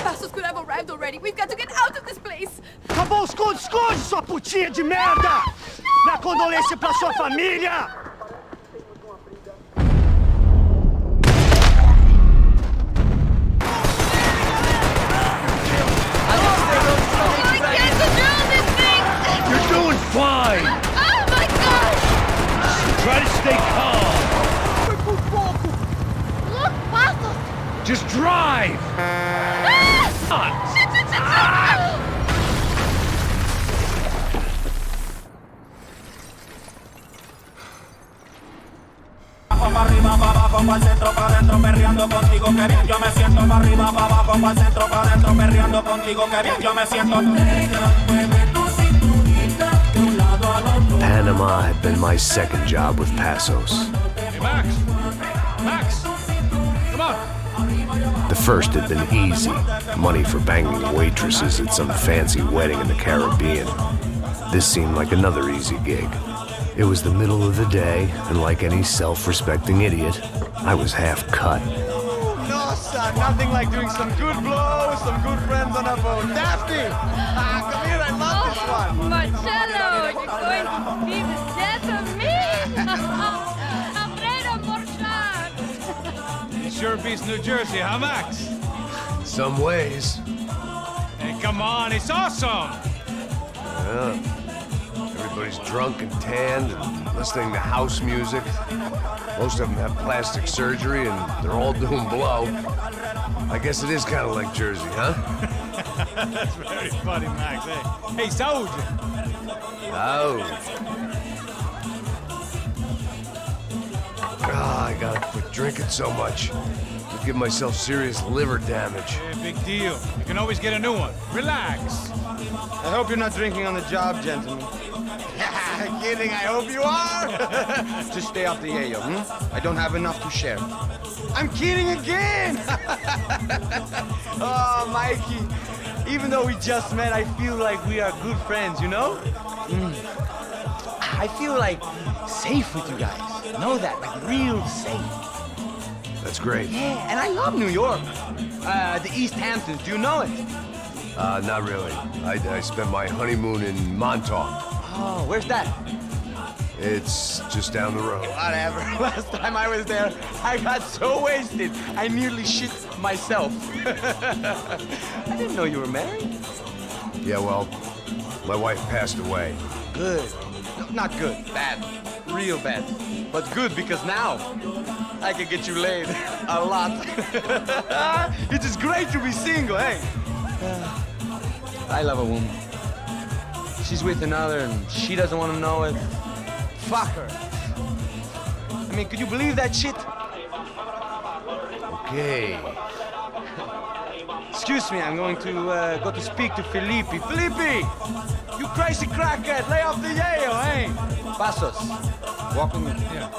Pasos could have arrived already. We've got to get out of this place. Acabou os esconde, sua putinha de merda! Minha condolência pra sua família! I can't control this thing! You're doing fine! Oh my god! Try to stay calm! Look, Pasos! Just drive! Arriba, para abajo, para el centro, para adentro, perreando contigo, que bien yo me siento. Para arriba, para abajo, para el centro, para adentro, perreando contigo, que bien yo me siento. Panama had been my second job with Pasos. Hey, Max! Max! Come on! The first had been easy. Money for banging waitresses at some fancy wedding in the Caribbean. This seemed like another easy gig. It was the middle of the day, and like any self-respecting idiot, I was half cut. No, son, nothing like doing some good blows, some good friends on a boat. Daphne! Come here, I love this one! Marcello, you're going to be the death of me! Alfredo Morchan! It sure beats New Jersey, huh, Max? Some ways. Hey, come on, it's awesome! Yeah. Everybody's drunk and tanned and listening to house music. Most of them have plastic surgery and they're all doing blow. I guess it is kind of like Jersey, huh? That's very funny, Max. Hey, soldier! Oh. Ah, I gotta quit drinking so much. I'll give myself serious liver damage. Yeah, big deal. You can always get a new one. Relax. I hope you're not drinking on the job, gentlemen. Kidding, I hope you are! Just stay off the yayo, I don't have enough to share. I'm kidding again! Oh, Mikey, even though we just met, I feel like we are good friends, you know? I feel like safe with you guys. Know that, like real safe. That's great. Yeah, and I love New York. The East Hamptons, do you know it? Not really. I spent my honeymoon in Montauk. Oh, where's that? It's just down the road. Whatever. Last time I was there, I got so wasted, I nearly shit myself. I didn't know you were married. Yeah, well, my wife passed away. Good. No, not good. Bad. Real bad. But good because now I can get you laid a lot. It is great to be single, hey? I love a woman. She's with another and she doesn't want to know it. Fuck her. I mean, could you believe that shit? Okay. Excuse me, I'm going to go to speak to Felipe. Felipe! You crazy crackhead, lay off the yayo, eh? Pasos, walk with me. Yeah.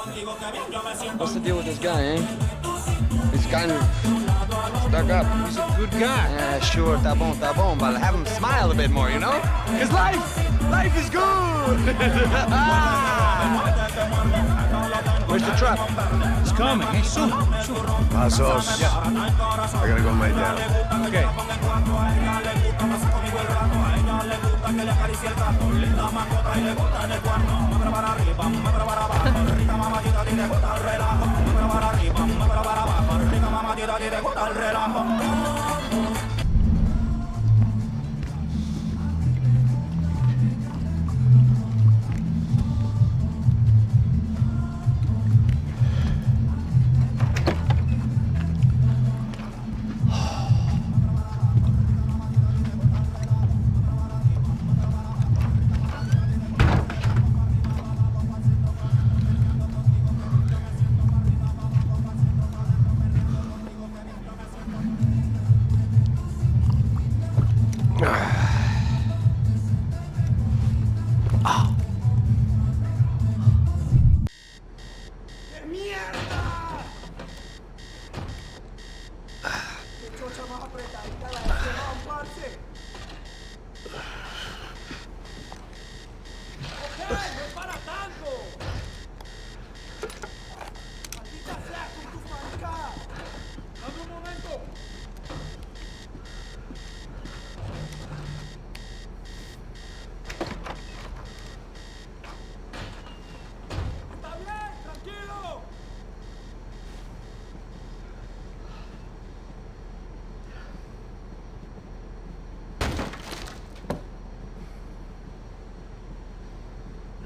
What's the deal with this guy, eh? He's kind of stuck up. He's a good guy. Yeah, sure, tá bom, but have him smile a bit more, you know? Because life is good! Where's the truck? It's coming. Hey, soon. Pasos. Yeah. I gotta go lay down. Okay.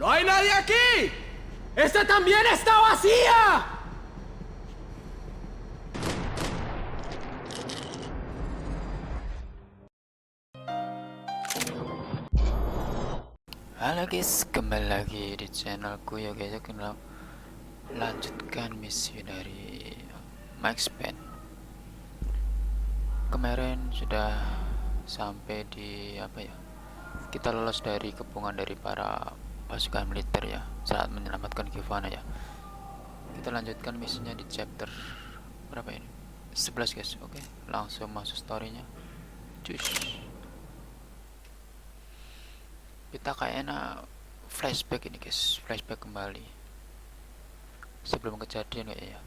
¡No hay nadie aquí! ¡Esta también está vacía! Halo guys, kembali lagi di channelku ya guys. Kita lanjutkan misi dari Max Payne. Kemarin sudah sampai di apa ya? Kita lolos dari kepungan dari para pasukan militer ya, saat menyelamatkan Givana ya. Kita lanjutkan misinya di chapter berapa ini? 11 guys. Oke, langsung masuk storynya. Cus. Kita kayaknya flashback ini guys, flashback kembali sebelum kejadian kayaknya ya.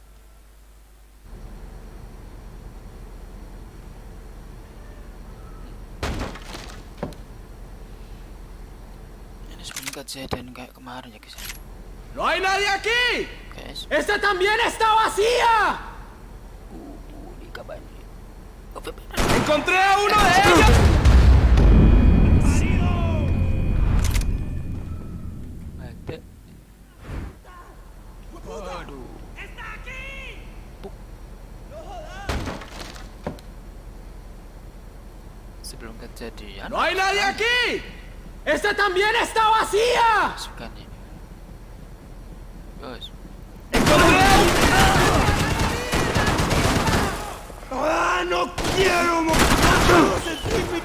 Ini sebelum kejadian kayak kemarin ya guys. ¡No hay nadie aquí! Guys, ¡Esta también está vacía! di kabar ini. ¡Encontré a uno de ellos! Mati. Waduh. Sebelum kejadian. ¡No hay nadie aquí! ¡Esta también está vacía! Pasukan ini. Guys. ¡Ah, no quiero sentirme!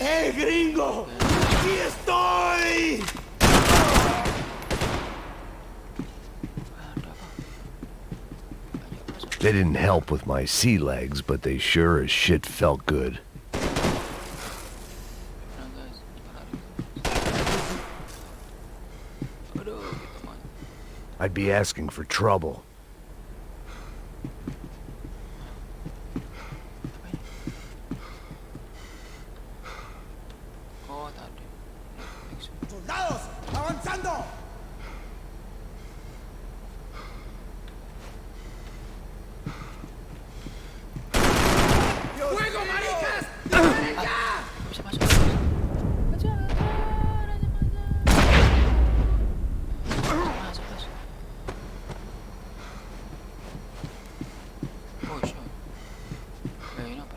¡Eh, gringo! ¡Aquí estoy! They didn't help with my sea legs, but they sure as shit felt good. Nah, guys, aduh, gitu man. I'd be asking for trouble. Oh, tadi. ¡Soldados! ¡Avanzando! ¡Fuego, maricas! ¡Disparen ya! Bisa masuk. Masuk. Oh, shit. Ini apa?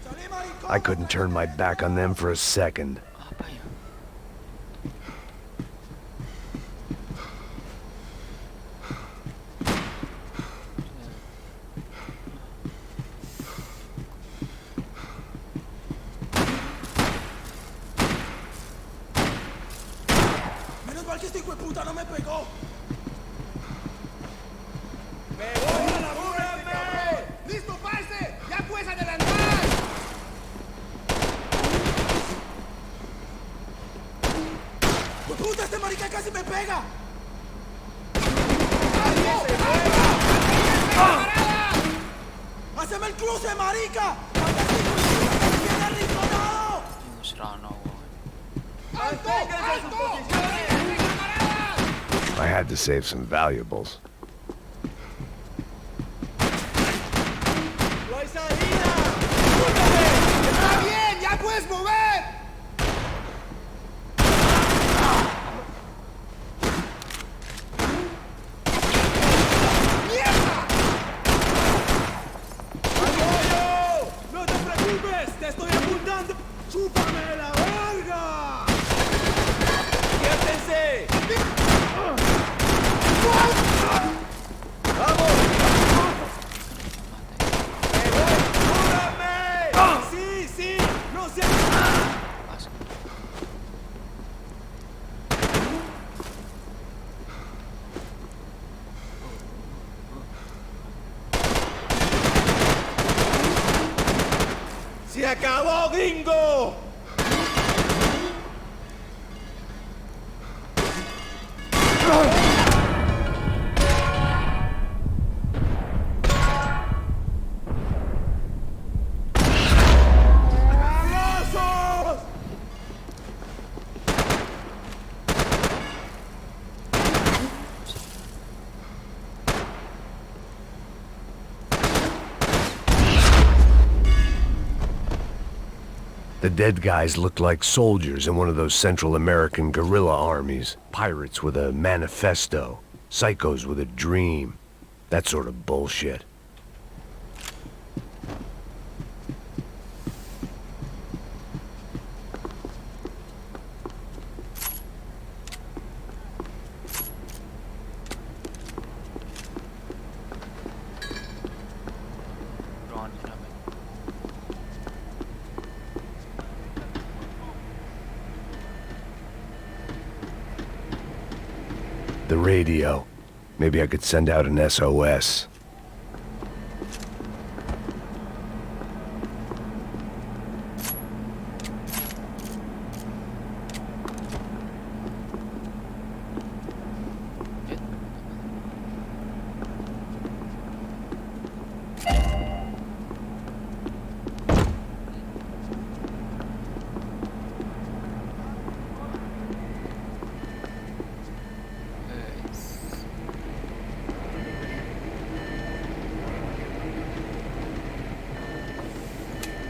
¡Salí, maricón! I couldn't turn my back on them for a second. Apa ya? Menos mal que este hijo de puta no me pegó. ¡Me voy a la muerte! ¡Listo, parce! ¡Ya puedes adelantar! ¡Pues puta, este marica casi me pega! ¡Haceme el cruce, marica! ¡Viene arrinconado! Yung serana ko. ¡Alto! ¡Alto! I had to save some valuables. ¡No hay salida! ¡Escúchame! ¡Está bien! ¡Ya puedes mover! ¡Mierda! ¡Apoyo! ¡No te preocupes! ¡Te estoy apuntando! ¡Chúpame la verga! ¡Quédense! ¡Vamos! ¡Cúrame! ¡Sí, sí! ¡No se... Masuk. ¡Se acabó, gringo! ¡Abrazos! The dead guys looked like soldiers in one of those Central American guerrilla armies. Pirates with a manifesto. Psychos with a dream. That sort of bullshit. The radio. Maybe I could send out an SOS.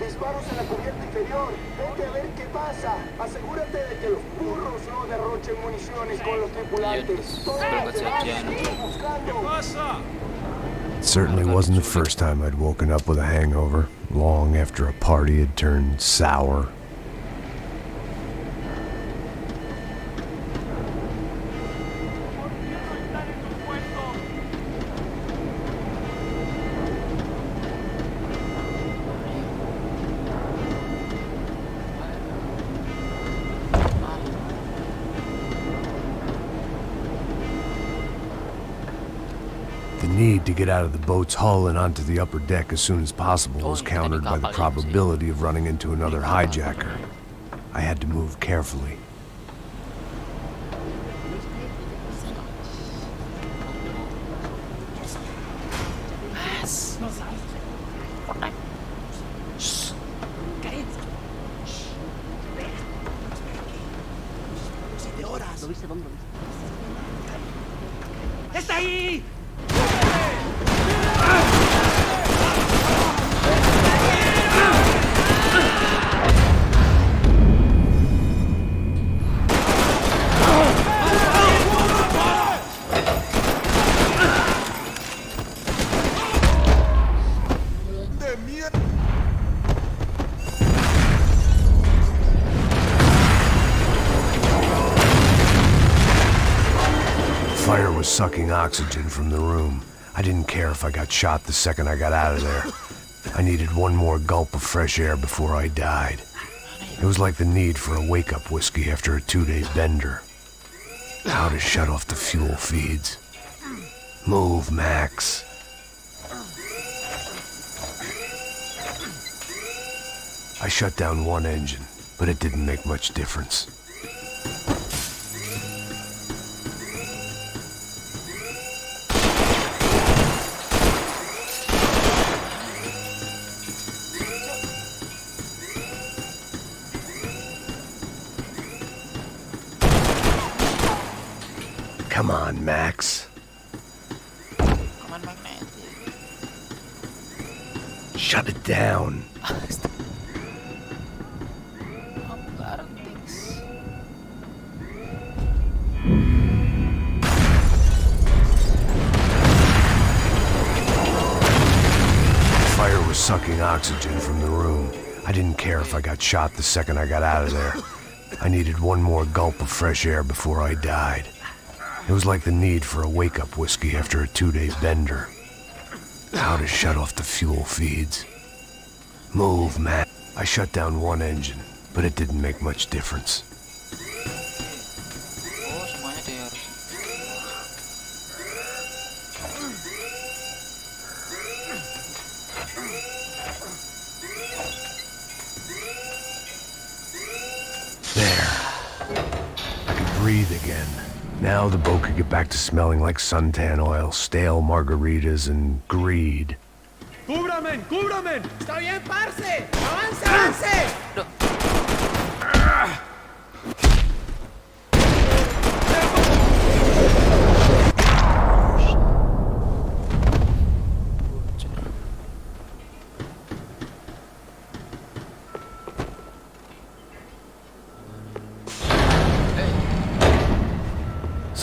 Disparos en la cubierta inferior. Vete a ver qué pasa. Asegúrate de que los burros no derrochen municiones con los tripulantes. Todos los demás siguen buscando. It certainly wasn't the first time I'd woken up with a hangover, long after a party had turned sour. The need to get out of the boat's hull and onto the upper deck as soon as possible was countered by the probability of running into another hijacker. I had to move carefully. ¡Está ahí! Fire was sucking oxygen from the room. I didn't care if I got shot the second I got out of there. I needed one more gulp of fresh air before I died. It was like the need for a wake-up whiskey after a 2-day bender. How to shut off the fuel feeds. Move, Max. I shut down one engine, but it didn't make much difference. Come on, Max. Shut it down. Fire was sucking oxygen from the room. I didn't care if I got shot the second I got out of there. I needed one more gulp of fresh air before I died. It was like the need for a wake-up whiskey after a 2-day bender. How to shut off the fuel feeds. Move, man. I shut down one engine, but it didn't make much difference. Oh, semuanya dia harus. There. I could breathe again. Now the boat could get back to smelling like suntan oil, stale margaritas, and greed. ¡Cúbrame! ¡Cúbrame! ¡Está bien, parce! ¡Avance, avance!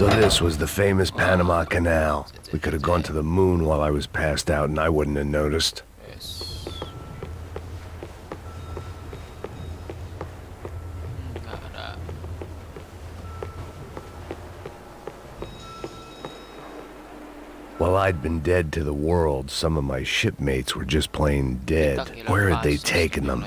So this was the famous Panama Canal. We could have gone to the moon while I was passed out and I wouldn't have noticed. Yes. Nggak ada. While I'd been dead to the world, some of my shipmates were just plain dead. Where had they taken them?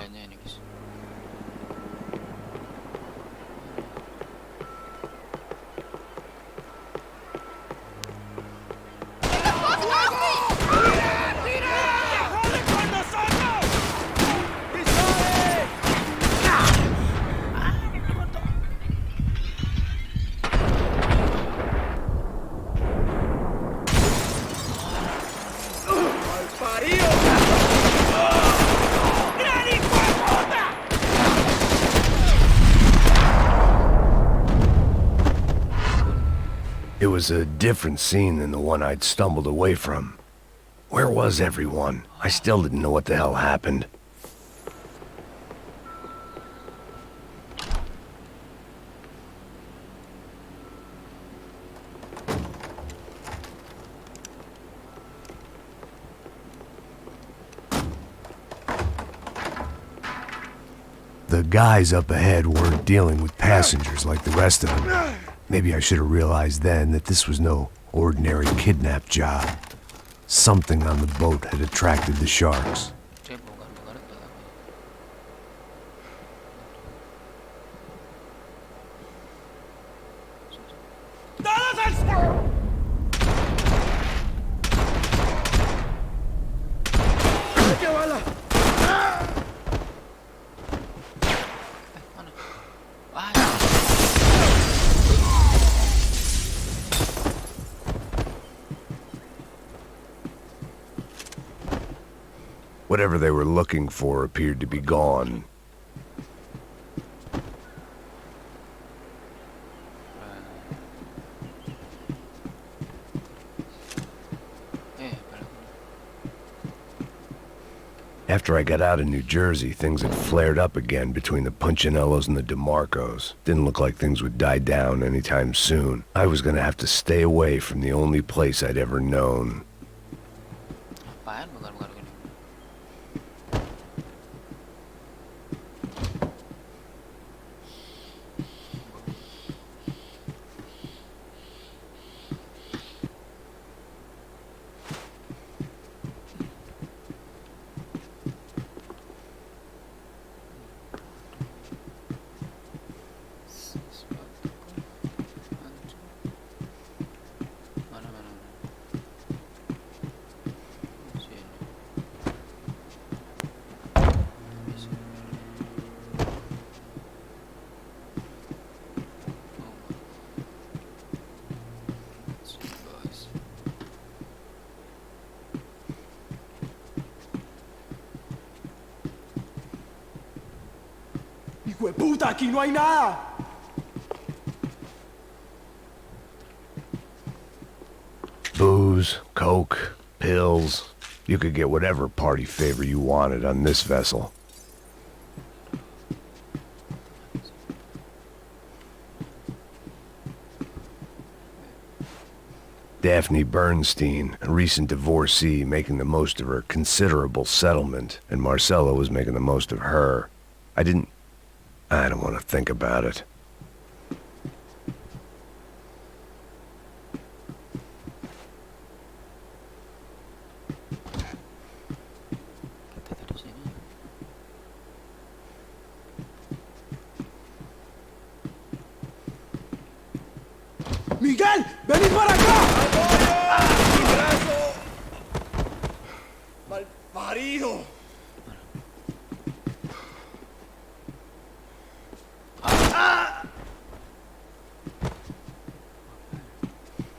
It was a different scene than the one I'd stumbled away from. Where was everyone? I still didn't know what the hell happened. The guys up ahead weren't dealing with passengers like the rest of them. Maybe I should have realized then that this was no ordinary kidnap job. Something on the boat had attracted the sharks. Whatever they were looking for appeared to be gone. After I got out of New Jersey, things had flared up again between the Punchinellos and the DeMarcos. Didn't look like things would die down anytime soon. I was gonna have to stay away from the only place I'd ever known. ¡Hijo de puta! ¡Aquí no hay nada! Booze, coke, pills. You could get whatever party favor you wanted on this vessel. Daphne Bernstein, a recent divorcee, making the most of her considerable settlement, and Marcella was making the most of her. I don't want to think about it. ¡Miguel! ¡Venid para acá! ¡Mi brazo! ¡Malparido!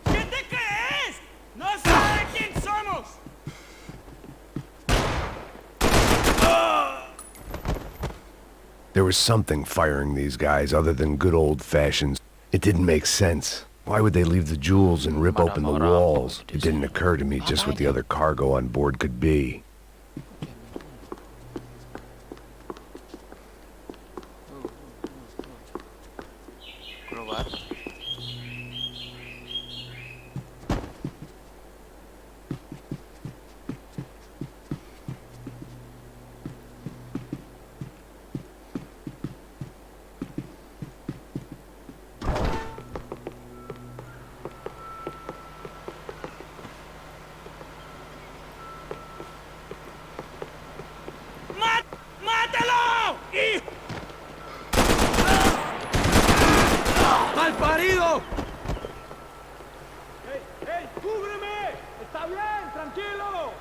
¿Quién te crees? ¡No sabe quién somos! There was something firing these guys other than good old-fashioned. It didn't make sense. Why would they leave the jewels and rip open the walls? It didn't occur to me just what the other cargo on board could be. go! ¡Ey, ey! ¡Cúbreme! ¡Está bien! ¡Tranquilo!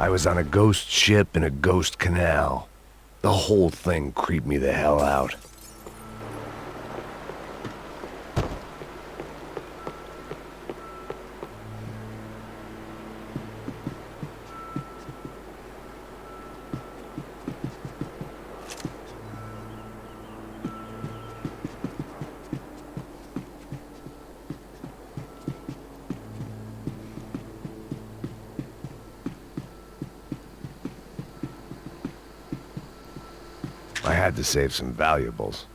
I was on a ghost ship in a ghost canal. The whole thing creeped me the hell out. I had to save some valuables.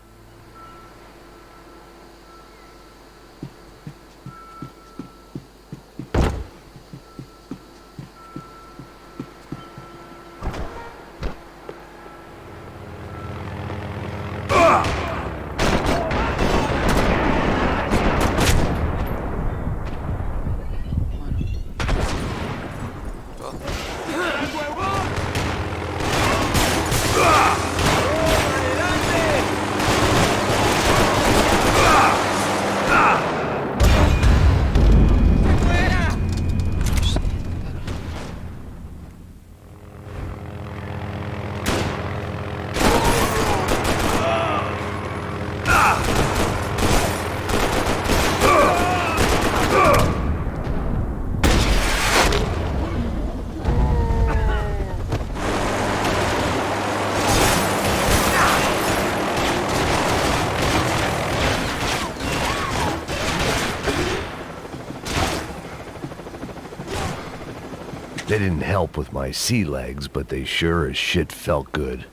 They didn't help with my sea legs, but they sure as shit felt good.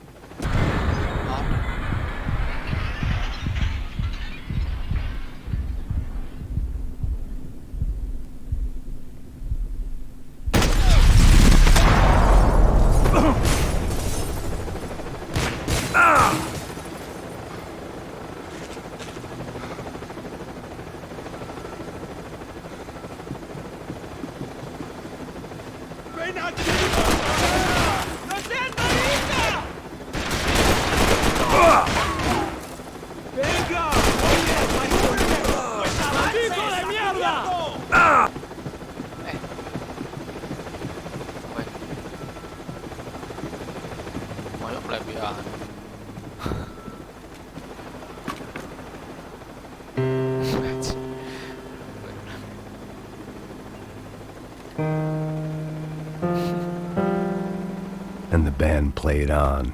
And the band played on.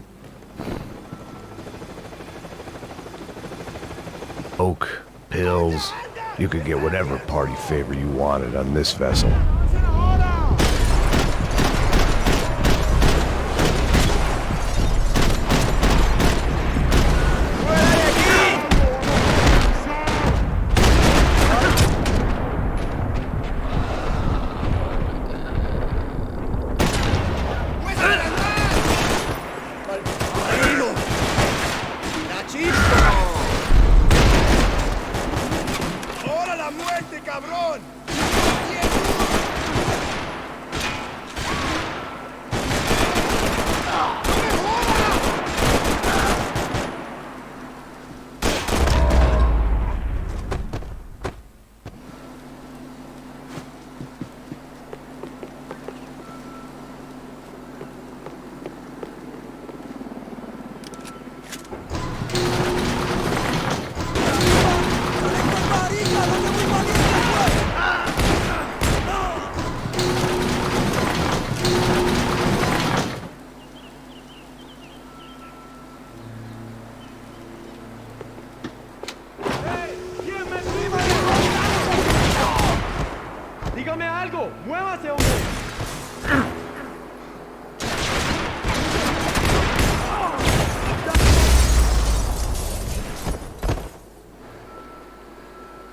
Oak, pills, you could get whatever party favor you wanted on this vessel.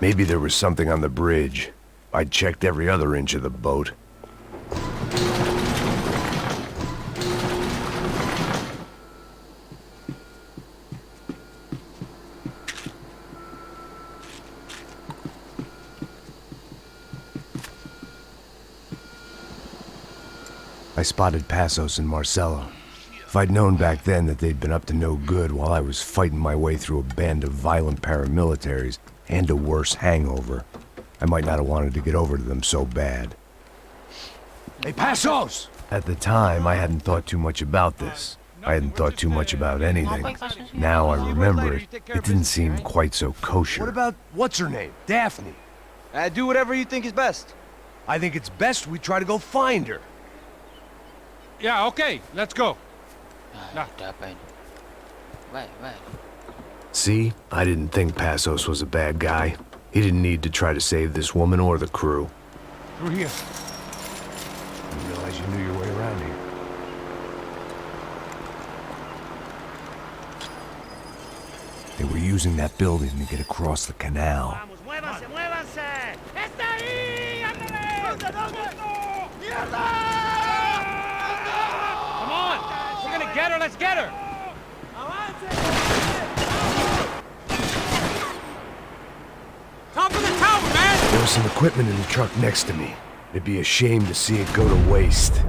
Maybe there was something on the bridge. I'd checked every other inch of the boat. I spotted Pasos and Marcelo. If I'd known back then that they'd been up to no good while I was fighting my way through a band of violent paramilitaries and a worse hangover, I might not have wanted to get over to them so bad. Hey, Pasos! At the time, I hadn't thought too much about this. I hadn't thought too much about anything. Now I remember it, it didn't seem quite so kosher. What about, what's her name? Daphne. Do whatever you think is best. I think it's best we try to go find her. Yeah, okay, let's go. Ada apa ini? Why? See? I didn't think Pasos was a bad guy. He didn't need to try to save this woman or the crew. Through here. Didn't realize you knew your way around here. They were using that building to get across the canal. Vamos, muévanse, muévanse. ¡Está ahí! ¡Ándale! ¿Dónde? ¡Mierda! Come on! We're gonna get her, let's get her! Top of the tower, man! There was some equipment in the truck next to me. It'd be a shame to see it go to waste.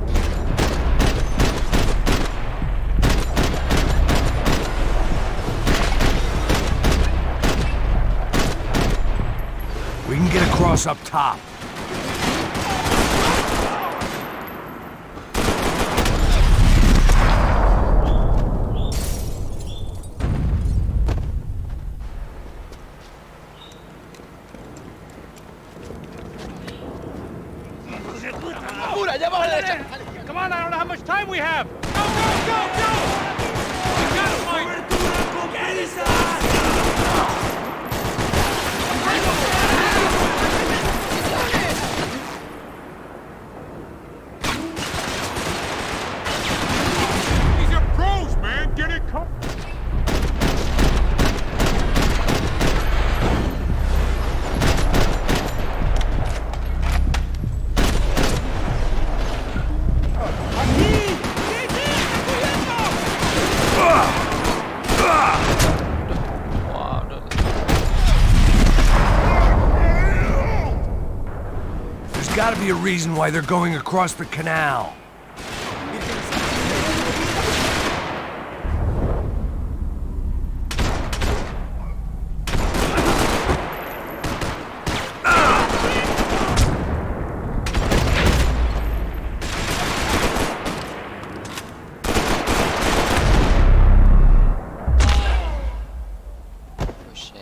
We can get across up top. Come on, I don't know how much time we have! Go, go, go, go! We got it, These are pros, man! Get it covered! There's gotta be a reason why they're going across the canal. Oh shit.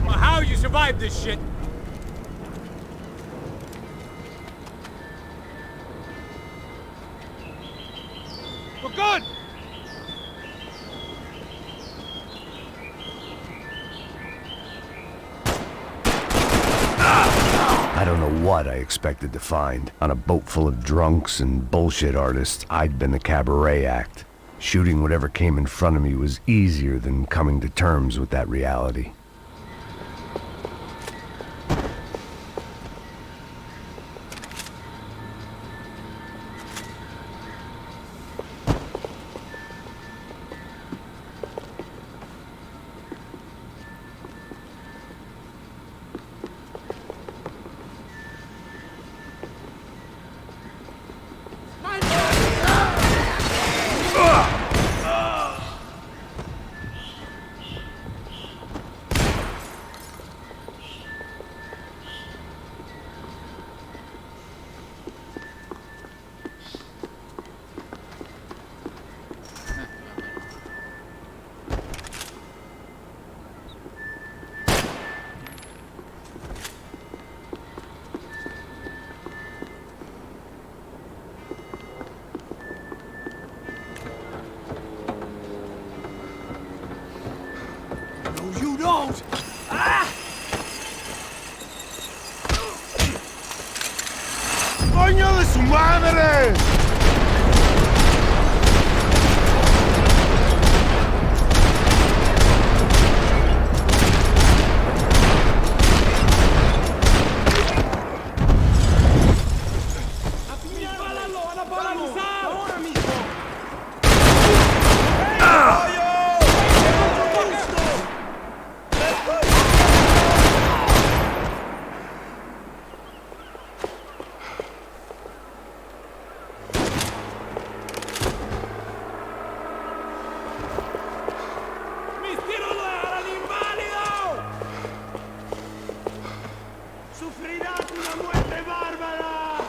Well, how you survived this shit? We're good! I don't know what I expected to find. On a boat full of drunks and bullshit artists, I'd been the cabaret act. Shooting whatever came in front of me was easier than coming to terms with that reality. No, you don't! ¡Coño de su madre! ¡Morirás una muerte bárbara!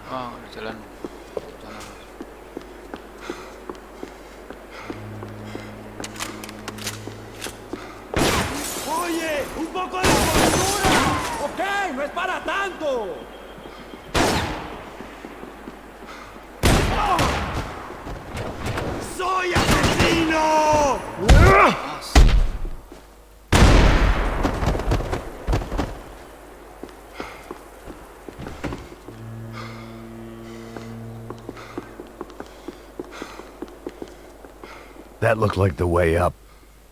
Oh, jalan. Jalan. ¡Oye! ¡Un poco de cordura! ¡Ok! ¡No es para tanto! ¡Oh! ¡Soy asesino! That looked like the way up,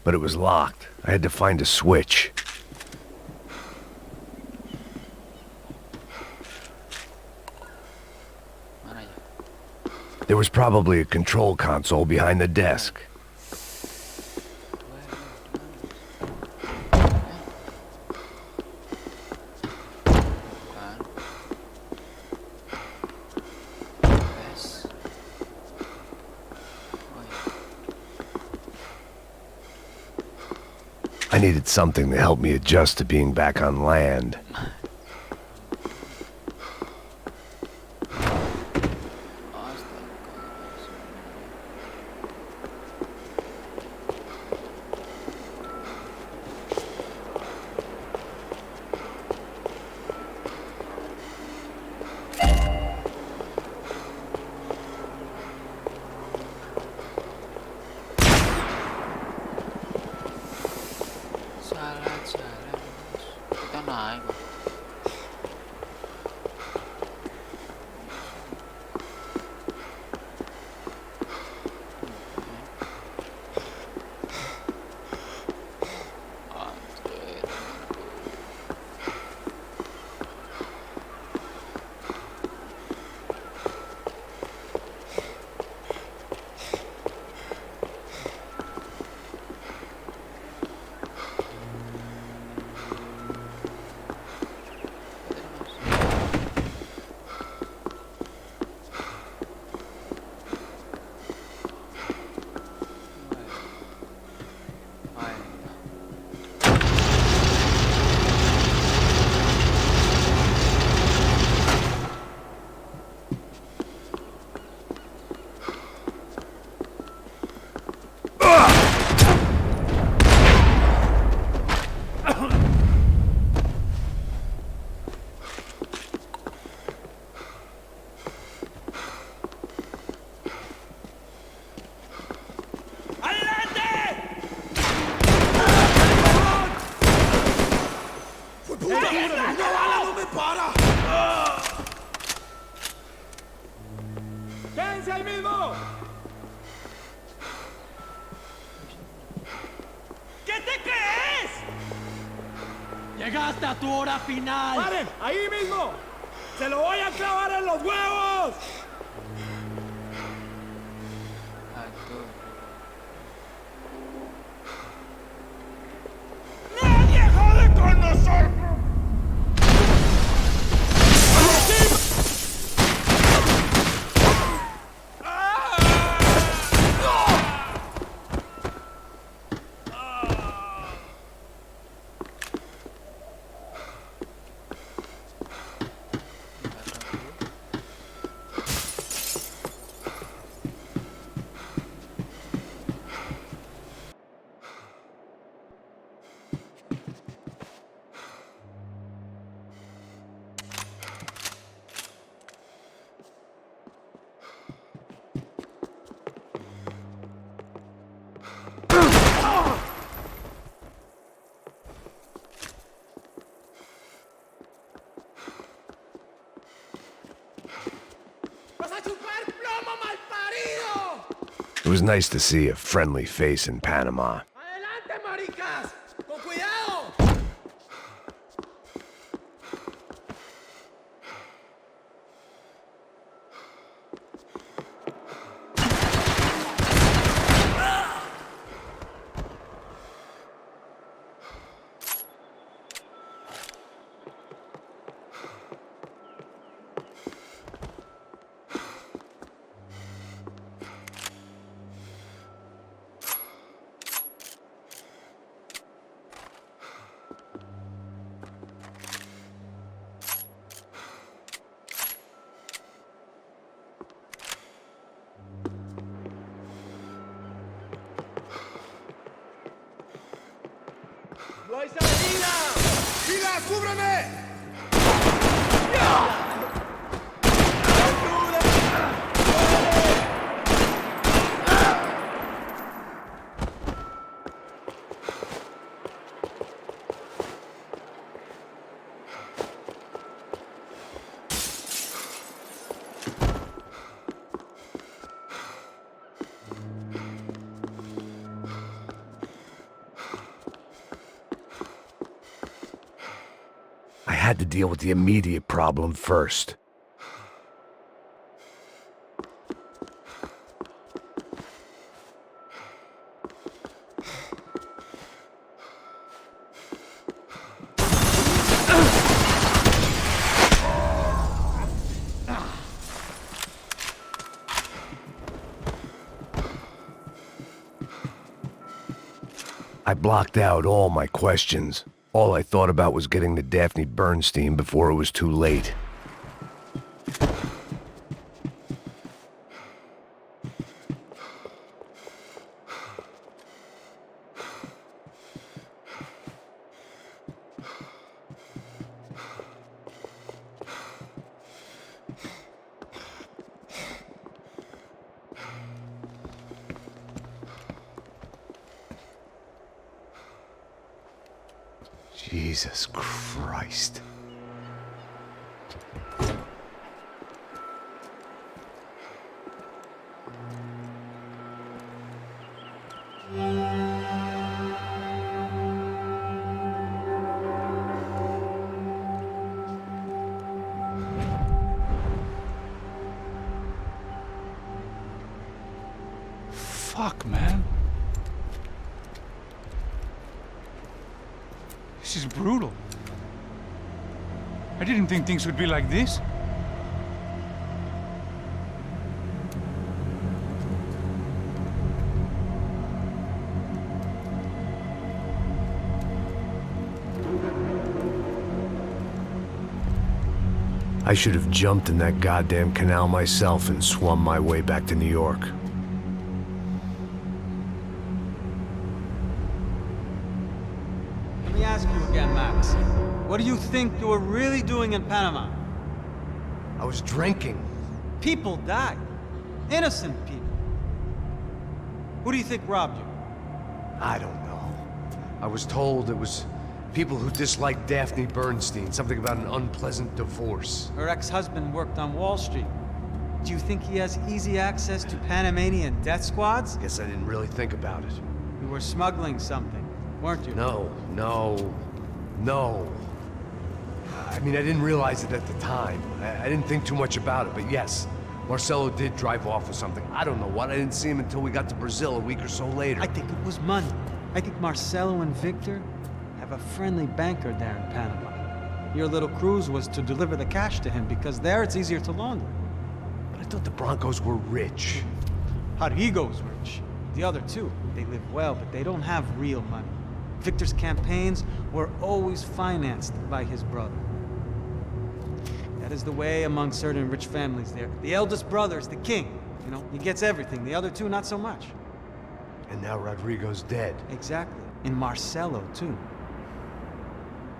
but it was locked. I had to find a switch. Mana ya? There was probably a control console behind the desk. Bukan. Yes. Oh ya. I needed something to help me adjust to being back on land. Salah jalan. Kita naik kok. Anjir. ¡Quédense ahí mismo! ¿Qué te crees? Llegaste a tu hora final. ¡Paren! ¡Ahí mismo! ¡Se lo voy a clavar en los huevos! Aduh. ¡Nadie jode con nosotros! It was nice to see a friendly face in Panama. ¡Adelante, maricas! ¡Con cuidado! I had to deal with the immediate problem first. I blocked out all my questions. All I thought about was getting to Daphne Bernstein before it was too late. Jesus Christ. Fuck, man. This is brutal. I didn't think things would be like this. I should have jumped in that goddamn canal myself and swum my way back to New York. Let me ask you again, Max. What do you think you were really doing in Panama? I was drinking. People died. Innocent people. Who do you think robbed you? I don't know. I was told it was people who disliked Daphne Bernstein, something about an unpleasant divorce. Her ex-husband worked on Wall Street. Do you think he has easy access to Panamanian death squads? Guess I didn't really think about it. You were smuggling something, weren't you? No. I mean, I didn't realize it at the time. I didn't think too much about it, but yes, Marcelo did drive off with something. I don't know what. I didn't see him until we got to Brazil a week or so later. I think it was money. I think Marcelo and Victor have a friendly banker there in Panama. Your little cruise was to deliver the cash to him because there it's easier to launder. But I thought the Broncos were rich. Rodrigo's rich. The other two, they live well, but they don't have real money. Victor's campaigns were always financed by his brother. That is the way among certain rich families there. The eldest brother is the king. You know, he gets everything. The other two, not so much. And now Rodrigo's dead. Exactly. And Marcelo, too.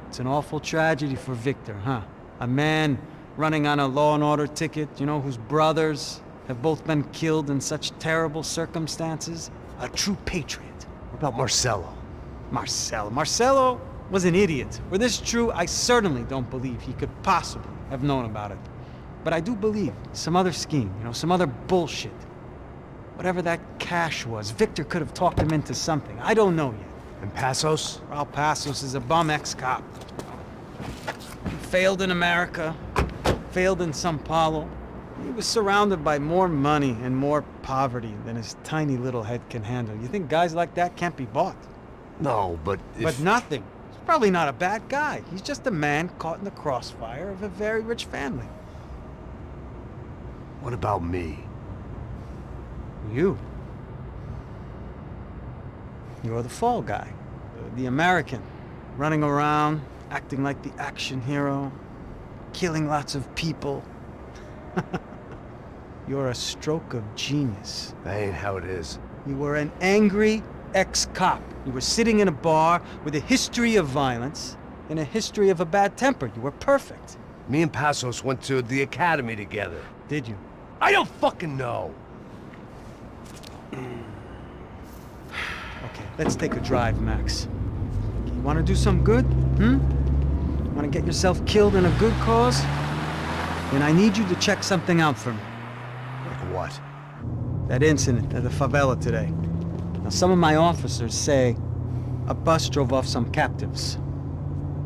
It's an awful tragedy for Victor, huh? A man running on a law and order ticket, you know, whose brothers have both been killed in such terrible circumstances. A true patriot. What about Marcelo? Marcelo was an idiot. Were this true, I certainly don't believe he could possibly have known about it. But I do believe some other scheme, you know, some other bullshit. Whatever that cash was, Victor could have talked him into something. I don't know yet. And Pasos? Well, Pasos is a bum ex-cop. He failed in America, failed in Sao Paulo. He was surrounded by more money and more poverty than his tiny little head can handle. You think guys like that can't be bought? No, but if... But nothing. He's probably not a bad guy. He's just a man caught in the crossfire of a very rich family. What about me? You. You're the fall guy. The American. Running around, acting like the action hero. Killing lots of people. You're a stroke of genius. That ain't how it is. You were an angry, ex-cop. You were sitting in a bar with a history of violence and a history of a bad temper. You were perfect. Me and Pasos went to the academy together. Did you? I don't fucking know. Okay, let's take a drive, Max. You want to do some good? Want to get yourself killed in a good cause? Then I need you to check something out for me. Like what? That incident at the favela today. Now, some of my officers say a bus drove off some captives.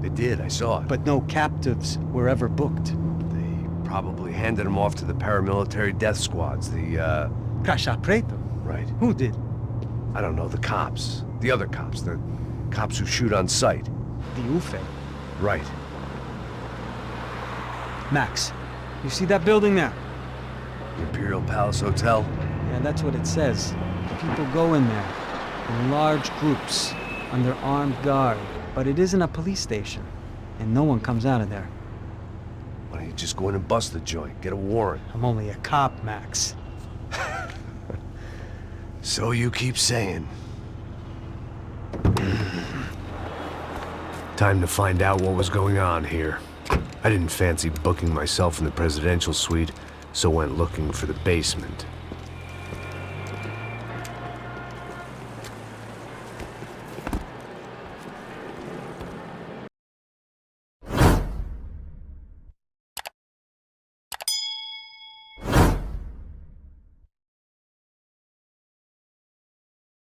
They did, I saw it. But no captives were ever booked. They probably handed them off to the paramilitary death squads, the, Caixa Preta? Right. Who did? I don't know, the cops. The other cops. The cops who shoot on sight. The UFE. Right. Max, you see that building there? The Imperial Palace Hotel? Yeah, that's what it says. People go in there in large groups under armed guard. But it isn't a police station, and no one comes out of there. Why don't you just go in and bust the joint? Get a warrant. I'm only a cop, Max. So you keep saying. Time to find out what was going on here. I didn't fancy booking myself in the presidential suite, so went looking for the basement.